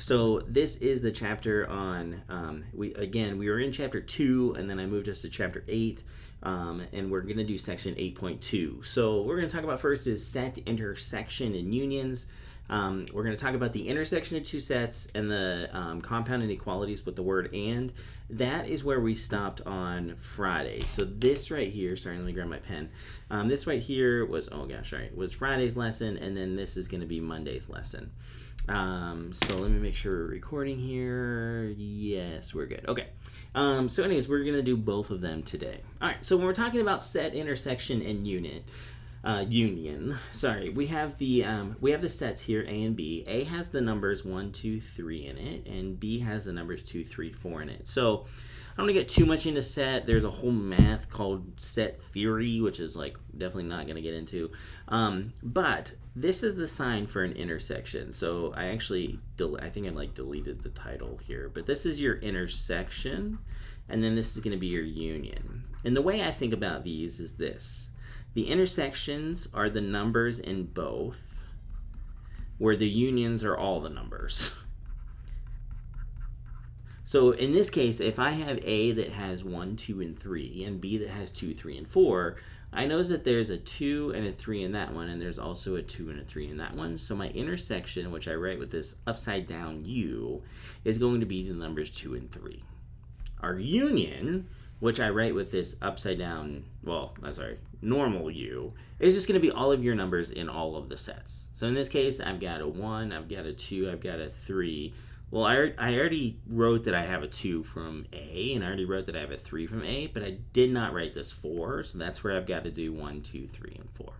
So this is the chapter on, we were in chapter 2, and then I moved us to chapter 8, and we're going to do section 8.2. So we're going to talk about first is set, intersection, and unions. We're going to talk about the intersection of two sets and the compound inequalities with the word and. That is where we stopped on Friday. So this right here, sorry, let me grab my pen. This right here was, was Friday's lesson, and then this is going to be Monday's lesson. So let me make sure we're recording here. Yes, we're good. Okay. So anyways, we're going to do both of them today. All right. So when we're talking about set, intersection, and union, we have the sets here, A and B. A has the numbers 1, 2, 3 in it, and B has the numbers 2, 3, 4 in it. So I don't want to get too much into set. There's a whole math called set theory, which is like definitely not going to get into. But this is the sign for an intersection. So I think I deleted the title here, but this is your intersection, and then this is going to be your union. And the way I think about these is this. The intersections are the numbers in both, where the unions are all the numbers. So in this case, if I have A that has 1, 2, and 3, and B that has 2, 3, and 4, I notice that there's a 2 and a 3 in that one, and there's also a 2 and a 3 in that one. So my intersection, which I write with this upside down U, is going to be the numbers 2 and 3. Our union, which I write with this upside down, normal U, is just going to be all of your numbers in all of the sets. So in this case, I've got a 1, I've got a 2, I've got a 3. Well, I already wrote that I have a 2 from A, and I already wrote that I have a 3 from A, but I did not write this 4, so that's where I've got to do 1, 2, 3, and 4.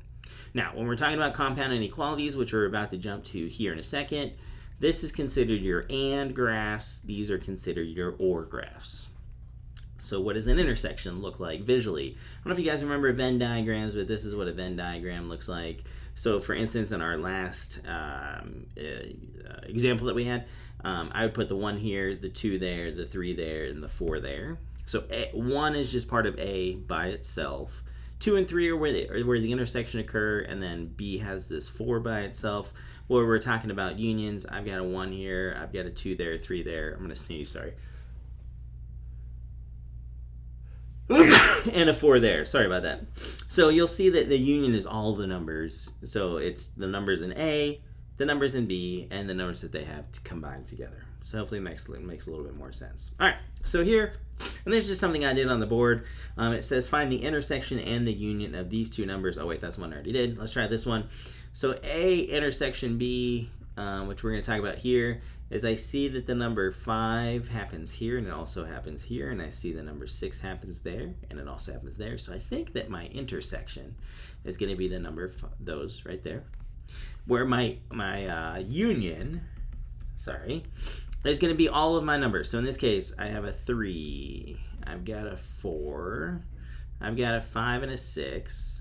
Now, when we're talking about compound inequalities, which we're about to jump to here in a second, this is considered your AND graphs. These are considered your OR graphs. So what does an intersection look like visually? I don't know if you guys remember Venn diagrams, but this is what a Venn diagram looks like. So for instance, in our last example that we had, I would put the 1 here, the 2 there, the 3 there, and the 4 there. So 1 is just part of A by itself. 2 and 3 are where the intersection occur, and then B has this 4 by itself. Where we're talking about unions, I've got a 1 here, I've got a 2 there, 3 there. I'm going to sneeze, sorry. And a 4 there. Sorry about that. So you'll see that the union is all the numbers. So it's the numbers in A, the numbers in B, and the numbers that they have to combine together. So hopefully it makes a little bit more sense. All right. So here, and there's just something I did on the board. It says find the intersection and the union of these two numbers. Oh wait, that's one I already did. Let's try this one. So A intersection B, which we're going to talk about here, is I see that the number 5 happens here, and it also happens here, and I see the number 6 happens there, and it also happens there. So I think that my intersection is going to be the number of those right there. Where my union, is going to be all of my numbers. So in this case, I have a 3, I've got a 4, I've got a 5 and a 6.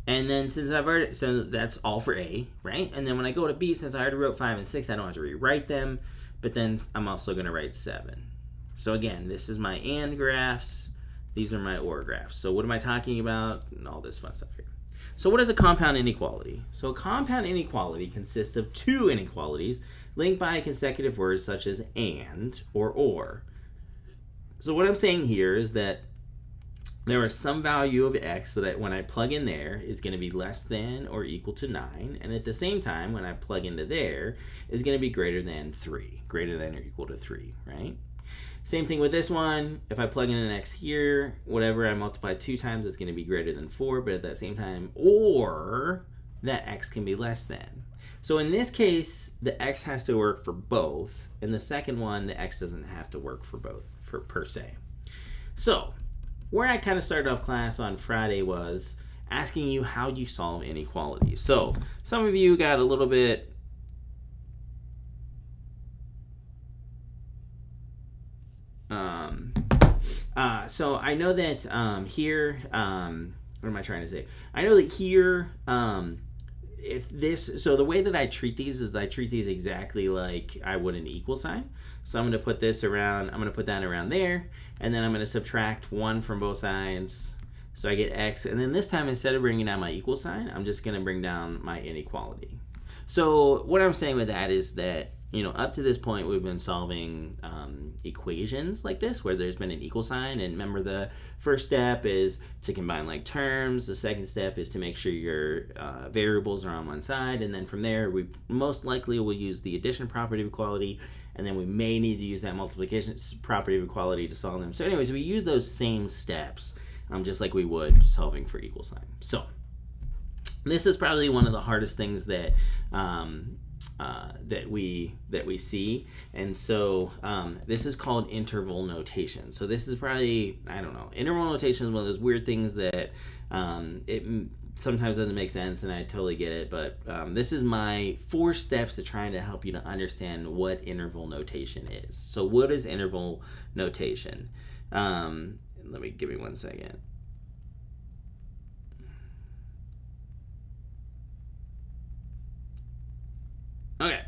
And then so that's all for A, right? And then when I go to B, since I already wrote 5 and 6, I don't have to rewrite them, but then I'm also going to write 7. So again, this is my AND graphs, these are my OR graphs. So what am I talking about? And all this fun stuff here. So what is a compound inequality? So a compound inequality consists of two inequalities linked by consecutive words such as and or. So what I'm saying here is that there is some value of x that when I plug in there is going to be less than or equal to 9, and at the same time when I plug into there is going to be greater than 3, greater than or equal to 3, right? Same thing with this one. If I plug in an x here, whatever I multiply 2 times is going to be greater than 4, but at that same time, or that x can be less than. So in this case, the x has to work for both. In the second one, the x doesn't have to work for both per se. So where I kind of started off class on Friday was asking you how you solve inequalities. So some of you got a little bit so I know that here what am I trying to say? I know that here so the way that I treat these is I treat these exactly like I would an equal sign. So I'm going to put this around, I'm going to put that around there, and then I'm going to subtract 1 from both sides. So I get x, and then this time instead of bringing down my equal sign, I'm just going to bring down my inequality. So what I'm saying with that is that, up to this point, we've been solving equations like this, where there's been an equal sign. And remember, the first step is to combine like terms. The second step is to make sure your variables are on one side. And then from there, we most likely will use the addition property of equality. And then we may need to use that multiplication property of equality to solve them. So anyways, we use those same steps, just like we would solving for equal sign. So this is probably one of the hardest things that that we see, and so this is called interval notation. So this is probably, I don't know, interval notation is one of those weird things that it sometimes doesn't make sense, and I totally get it, but this is my 4 steps to trying to help you to understand what interval notation is. So what is interval notation? Give me 1 second. Okay,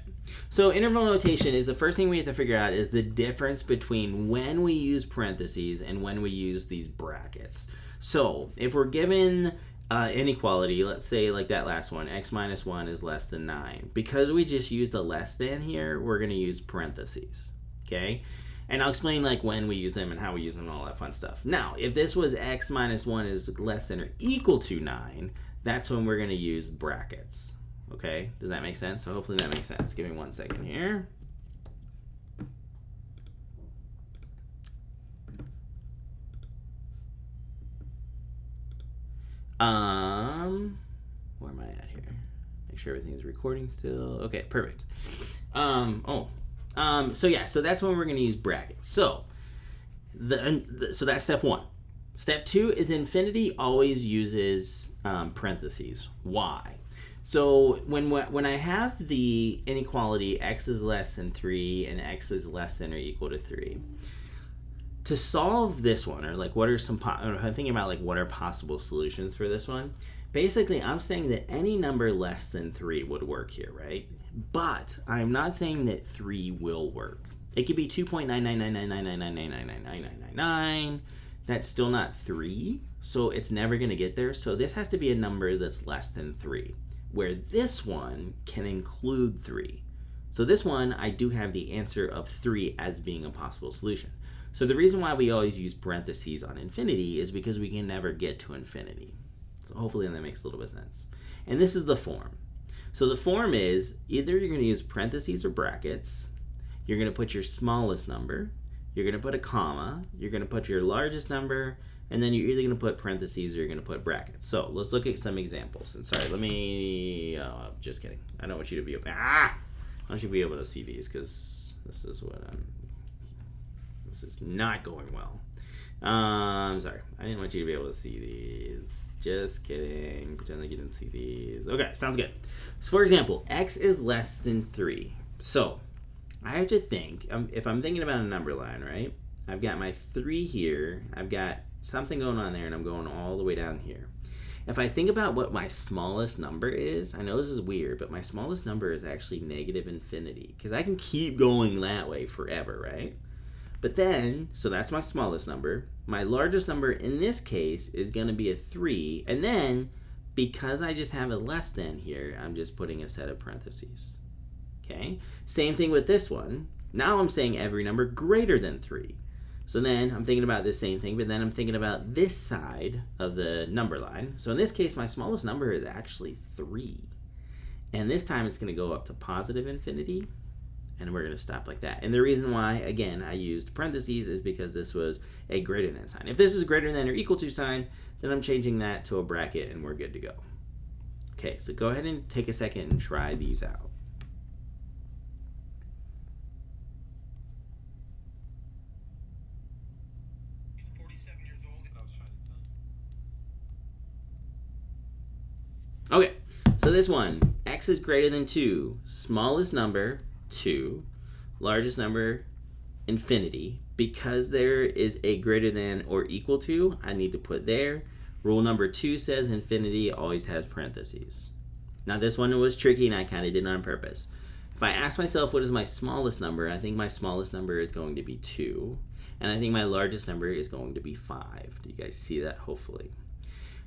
so interval notation is the first thing we have to figure out is the difference between when we use parentheses and when we use these brackets. So if we're given inequality, let's say like that last one, x minus 1 is less than 9. Because we just used a less than here, we're going to use parentheses, okay? And I'll explain like when we use them and how we use them and all that fun stuff. Now, if this was x minus 1 is less than or equal to 9, that's when we're going to use brackets. Okay, does that make sense? So hopefully that makes sense. Give me 1 second here. Where am I at here? Make sure everything's recording still. Okay, perfect. So yeah, so that's when we're going to use brackets. So so that's step 1. Step 2 is infinity always uses parentheses. Why? So when I have the inequality x is less than 3 and x is less than or equal to 3, to solve this one, or like what are some, I'm thinking about like what are possible solutions for this one. Basically, I'm saying that any number less than 3 would work here, right? But I'm not saying that 3 will work. It could be 2.9999999999999. That's still not 3, so it's never going to get there. So this has to be a number that's less than 3. Where this one can include 3. So this one, I do have the answer of 3 as being a possible solution. So the reason why we always use parentheses on infinity is because we can never get to infinity. So hopefully that makes a little bit of sense. And this is the form. So the form is either you're going to use parentheses or brackets, you're going to put your smallest number, you're going to put a comma, you're going to put your largest number, and then you're either going to put parentheses or you're going to put brackets. So let's look at some examples. And sorry, just kidding. I don't want you to be able, I want you to be able to see these because this is not going well. Sorry, I didn't want you to be able to see these. Just kidding. Pretend like you didn't see these. Okay, sounds good. So for example, x is less than 3. So I have to think, if I'm thinking about a number line, right? I've got my 3 here. I've got something going on there, and I'm going all the way down here. If I think about what my smallest number is, I know this is weird, but my smallest number is actually negative infinity, because I can keep going that way forever, right? But then, so that's my smallest number. My largest number in this case is going to be a 3, and then, because I just have a less than here, I'm just putting a set of parentheses. Okay? Same thing with this one. Now I'm saying every number greater than 3. So then I'm thinking about the same thing, but then I'm thinking about this side of the number line. So in this case, my smallest number is actually 3. And this time it's going to go up to positive infinity, and we're going to stop like that. And the reason why, again, I used parentheses is because this was a greater than sign. If this is greater than or equal to sign, then I'm changing that to a bracket, and we're good to go. Okay, so go ahead and take a second and try these out. Okay, so this one, x is greater than 2, smallest number, 2, largest number, infinity. Because there is a greater than or equal to, I need to put there. Rule number 2 says infinity always has parentheses. Now this one was tricky, and I kind of did it on purpose. If I ask myself what is my smallest number, I think my smallest number is going to be 2, and I think my largest number is going to be 5. Do you guys see that? Hopefully.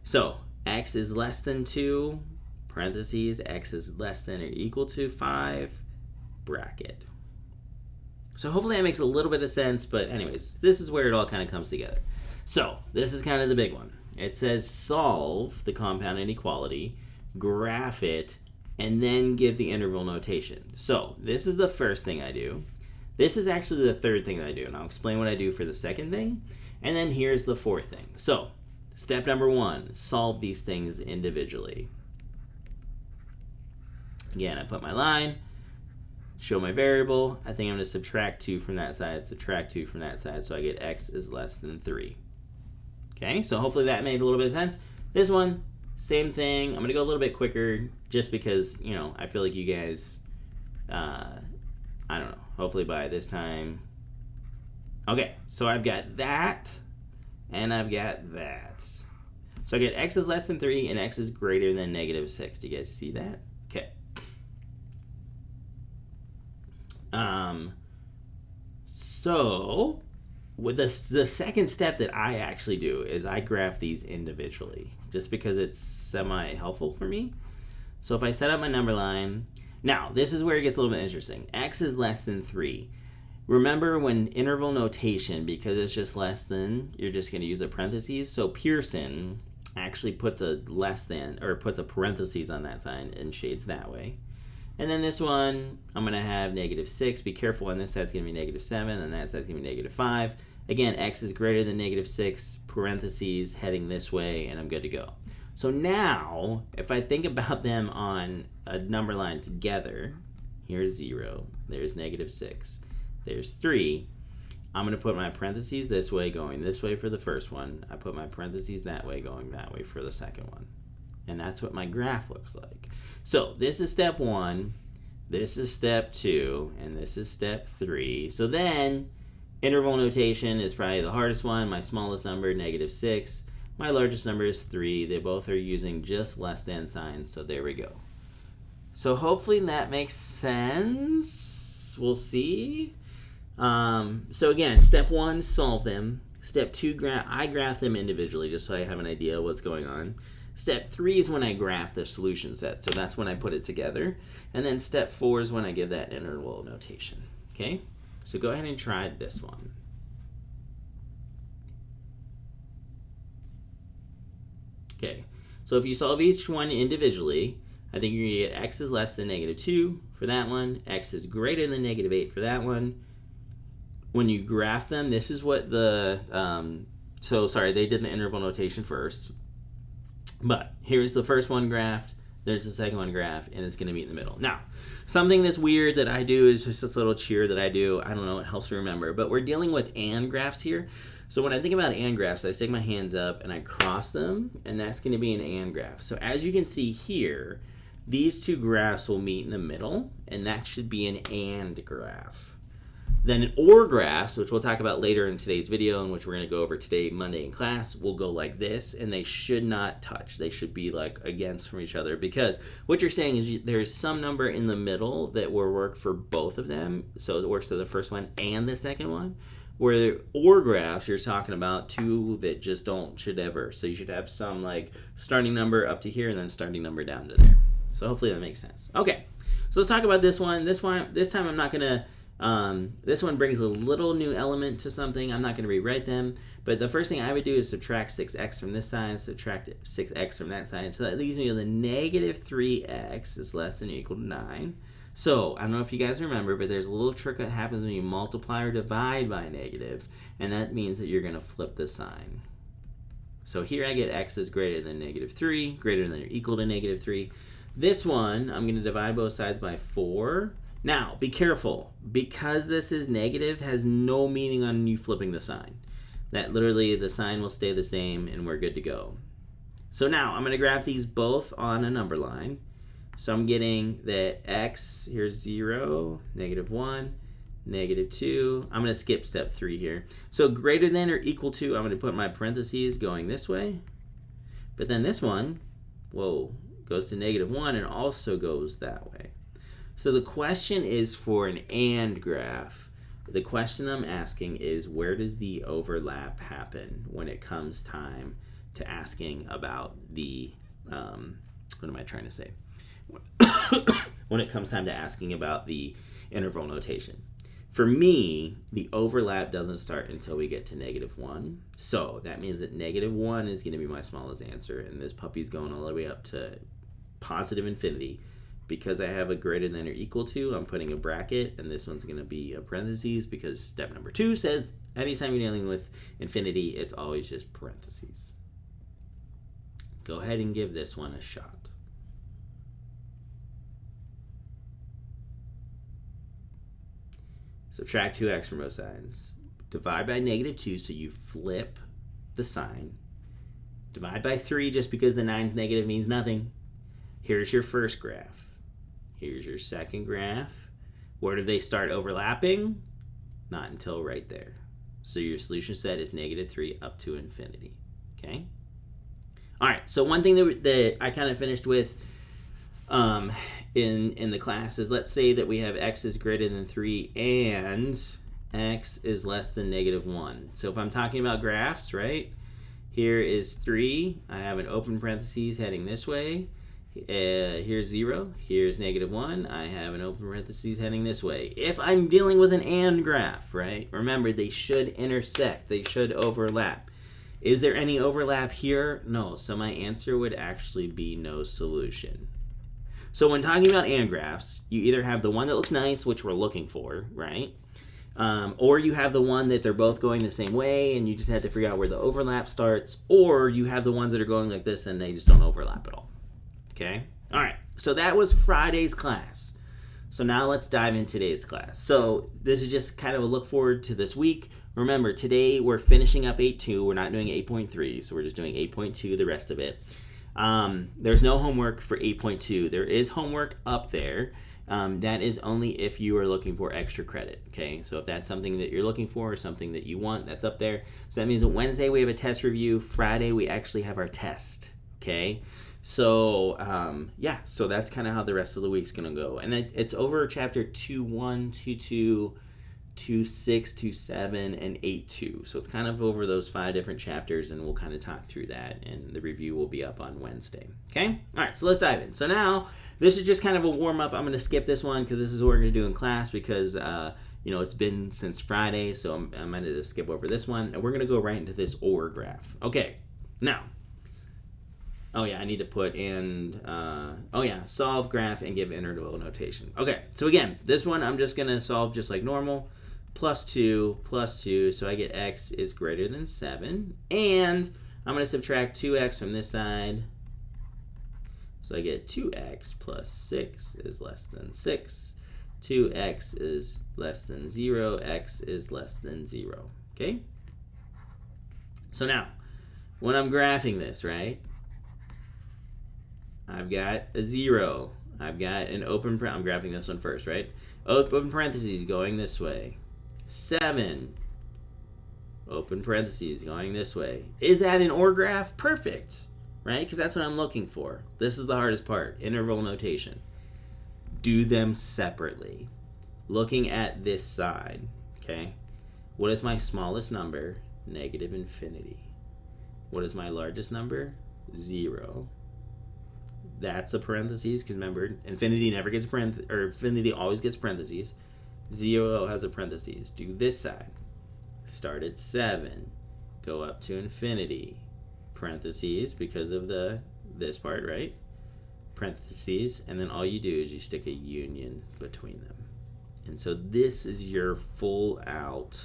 So x is less than 2, parentheses, x is less than or equal to 5, bracket. So hopefully that makes a little bit of sense, but anyways, this is where it all kind of comes together. So this is kind of the big one. It says solve the compound inequality, graph it, and then give the interval notation. So this is the first thing I do. This is actually the third thing that I do, and I'll explain what I do for the second thing, and then here's the fourth thing. So step number 1, solve these things individually. Again, I put my line, show my variable. I think I'm going to subtract 2 from that side, subtract 2 from that side, so I get x is less than 3. Okay, so hopefully that made a little bit of sense. This one, same thing. I'm going to go a little bit quicker just because, you know, I feel like you guys, I don't know, hopefully by this time. Okay, so I've got that, and I've got that. So I get x is less than 3, and x is greater than negative 6. Do you guys see that? Okay. So with the second step that I actually do is I graph these individually just because it's semi-helpful for me. So if I set up my number line, now this is where it gets a little bit interesting. X is less than 3. Remember when interval notation, because it's just less than, you're just going to use a parentheses. So Pearson actually puts a less than, or puts a parentheses on that sign and shades that way. And then this one, I'm going to have negative 6. Be careful, on this side's going to be negative 7, and that side's going to be negative 5. Again, x is greater than negative 6, parentheses, heading this way, and I'm good to go. So now, if I think about them on a number line together, here's 0, there's negative 6, there's 3. I'm going to put my parentheses this way, going this way for the first one. I put my parentheses that way, going that way for the second one. And that's what my graph looks like. So this is step 1, this is step 2, and this is step 3. So then interval notation is probably the hardest one. My smallest number, negative 6. My largest number is 3. They both are using just less than signs, so there we go. So hopefully that makes sense. We'll see. So again, step 1, solve them. Step 2, I graph them individually just so I have an idea of what's going on. Step 3 is when I graph the solution set, so that's when I put it together. And then step 4 is when I give that interval notation. Okay, so go ahead and try this one. Okay, so if you solve each one individually, I think you're going to get x is less than negative 2 for that one, x is greater than negative 8 for that one. When you graph them, this is what the, they did the interval notation first. But here's the first one graphed, there's the second one graphed, and it's going to meet in the middle. Now, something that's weird that I do is just this little cheer that I do. I don't know, it helps me remember. But we're dealing with and graphs here. So when I think about and graphs, I stick my hands up and I cross them, and that's going to be an and graph. So as you can see here, these two graphs will meet in the middle, and that should be an and graph. Then or graphs, which we'll talk about later in today's video, and which we're going to go over today, Monday in class, will go like this, and they should not touch. They should be like against from each other, because what you're saying is there's some number in the middle that will work for both of them. So it works for the first one and the second one. Where or graphs, you're talking about two that just should ever. So you should have some like starting number up to here and then starting number down to there. So hopefully that makes sense. Okay, so let's talk about this one. This time I'm not going to, this one brings a little new element to something. I'm not going to rewrite them, but the first thing I would do is subtract 6x from this side, subtract 6x from that side. So that leaves me with a negative 3x is less than or equal to 9. So I don't know if you guys remember, but there's a little trick that happens when you multiply or divide by a negative, and that means that you're going to flip the sign. So here I get x is greater than negative 3, greater than or equal to negative 3. This one, I'm going to divide both sides by 4. Now, be careful, because this is negative, has no meaning on you flipping the sign. That literally, the sign will stay the same, and we're good to go. So now, I'm going to graph these both on a number line. So I'm getting that x, here's 0, negative 1, negative 2. I'm going to skip step 3 here. So greater than or equal to, I'm going to put my parentheses going this way. But then this one, goes to negative 1 and also goes that way. So the question is for an and graph. The question I'm asking is, where does the overlap happen when it comes time to asking about the, what am I trying to say? when it comes time to asking about the interval notation. For me, the overlap doesn't start until we get to -1. So that means that -1 is going to be my smallest answer, and this puppy's going all the way up to positive infinity. Because I have a greater than or equal to, I'm putting a bracket, and this one's going to be a parentheses because step number 2 says anytime you're dealing with infinity, it's always just parentheses. Go ahead and give this one a shot. Subtract 2x from both sides. Divide by -2, so you flip the sign. Divide by 3, just because the 9's negative means nothing. Here's your first graph. Here's your second graph. Where do they start overlapping? Not until right there. So your solution set is -3 up to infinity. Okay? All right, so one thing that I kind of finished with in the class is, let's say that we have x is greater than 3 and x is less than -1. So if I'm talking about graphs, right? Here is 3. I have an open parentheses heading this way. Here's 0. Here's -1. I have an open parentheses heading this way. If I'm dealing with an and graph, right? Remember, they should intersect. They should overlap. Is there any overlap here? No. So my answer would actually be no solution. So when talking about and graphs, you either have the one that looks nice, which we're looking for, right? Or you have the one that they're both going the same way and you just have to figure out where the overlap starts, or you have the ones that are going like this and they just don't overlap at all. Okay? All right. So that was Friday's class. So now let's dive into today's class. So this is just kind of a look forward to this week. Remember, today we're finishing up 8.2. We're not doing 8.3, so we're just doing 8.2, the rest of it. There's no homework for 8.2. There is homework up there. That is only if you are looking for extra credit, okay? So if that's something that you're looking for or something that you want, that's up there. So that means that Wednesday we have a test review. Friday we actually have our test, okay? So, yeah, so that's kind of how the rest of the week's going to go. And it's over chapter 2.1, 2.2, 2.6, 2.7, and 8.2. So it's kind of over those 5 different chapters, and we'll kind of talk through that, and the review will be up on Wednesday, okay? All right, so let's dive in. So now, this is just kind of a warm-up. I'm going to skip this one because this is what we're going to do in class because, it's been since Friday, so I'm going to skip over this one, and we're going to go right into this OR graph. Okay, now, oh yeah, I need to put in, solve graph and give interval notation. Okay, so again, this one I'm just going to solve just like normal. Plus 2, so I get x is greater than 7. And I'm going to subtract 2x from this side. So I get 2x plus 6 is less than 6. 2x is less than 0. X is less than 0. Okay? So now, when I'm graphing this, right? I've got a 0. I've got an open parenthesis. I'm graphing this one first, right? Open parentheses going this way. 7. Open parentheses going this way. Is that an OR graph? Perfect, right? Because that's what I'm looking for. This is the hardest part, interval notation. Do them separately. Looking at this side, okay? What is my smallest number? Negative infinity. What is my largest number? 0. That's a parentheses, because remember, infinity never gets parentheses, or infinity always gets parentheses. 0 has a parentheses. Do this side. Start at 7. Go up to infinity. Parentheses because of this part, right? Parentheses, and then all you do is you stick a union between them. And so this is your full out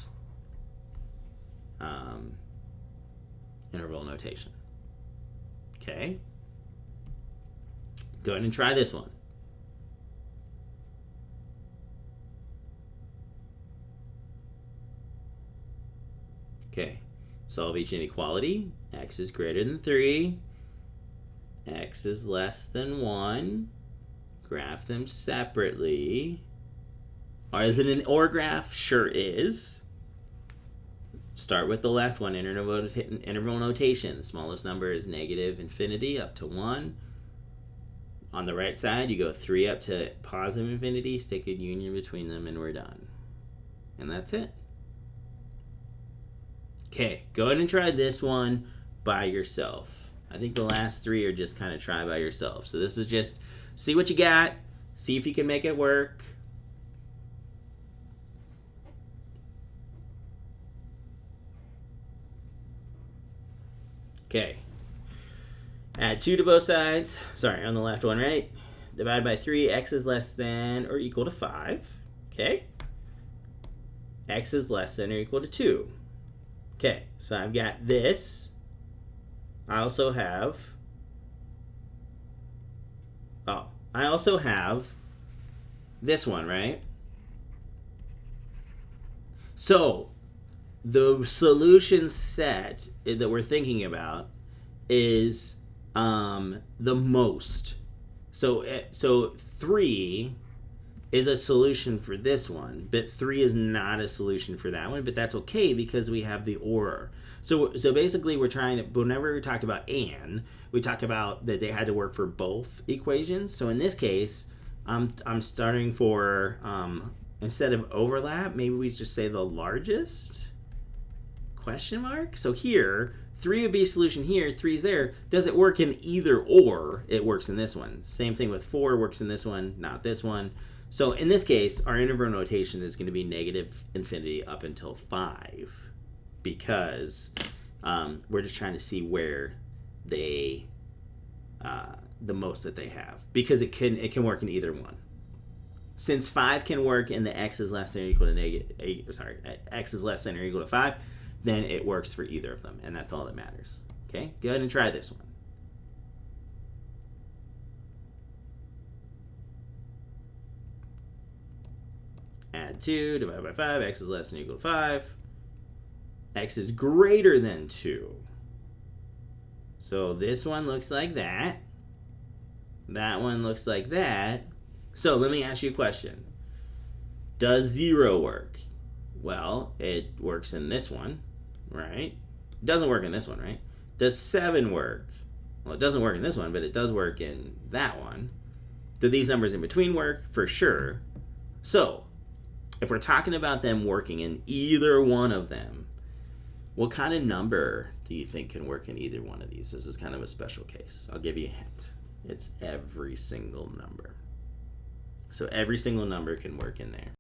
interval notation. Okay? Go ahead and try this one. Okay, solve each inequality. X is greater than 3. X is less than 1. Graph them separately. Or is it an OR graph? Sure is. Start with the left one, interval notation. The smallest number is negative infinity up to 1. On the right side, you go 3 up to positive infinity, stick a union between them, and we're done. And that's it. Okay, go ahead and try this one by yourself. I think the last 3 are just kind of try by yourself. So this is just See what you got. See if you can make it work. Okay. Add 2 to both sides. Sorry, on the left one, right? Divide by 3. X is less than or equal to 5. Okay. X is less than or equal to 2. Okay, so I've got this. I also have this one, right? So the solution set that we're thinking about is the most. So 3 is a solution for this one, but 3 is not a solution for that one, but that's okay because we have the or. So basically we're trying to, whenever we talked about and, we talk about that they had to work for both equations. So in this case, I'm starting for, instead of overlap, maybe we just say the largest, question mark? So here, 3 would be a solution here, 3 is there. Does it work in either or? It works in this one. Same thing with 4 works in this one, not this one. So in this case, our interval notation is going to be negative infinity up until 5 because we're just trying to see where they, the most that they have, because it can work in either one. Since 5 can work in the x is less than or equal to x is less than or equal to 5, then it works for either of them, and that's all that matters. Okay, go ahead and try this one. Add 2, divide by 5, x is less than or equal to 5. X is greater than 2. So this one looks like that. That one looks like that. So let me ask you a question. Does 0 work? Well, it works in this one, right? It doesn't work in this one, right? Does 7 work? Well, it doesn't work in this one, but it does work in that one. Do these numbers in between work? For sure. So if we're talking about them working in either one of them, what kind of number do you think can work in either one of these? This is kind of a special case. I'll give you a hint. It's every single number. So every single number can work in there.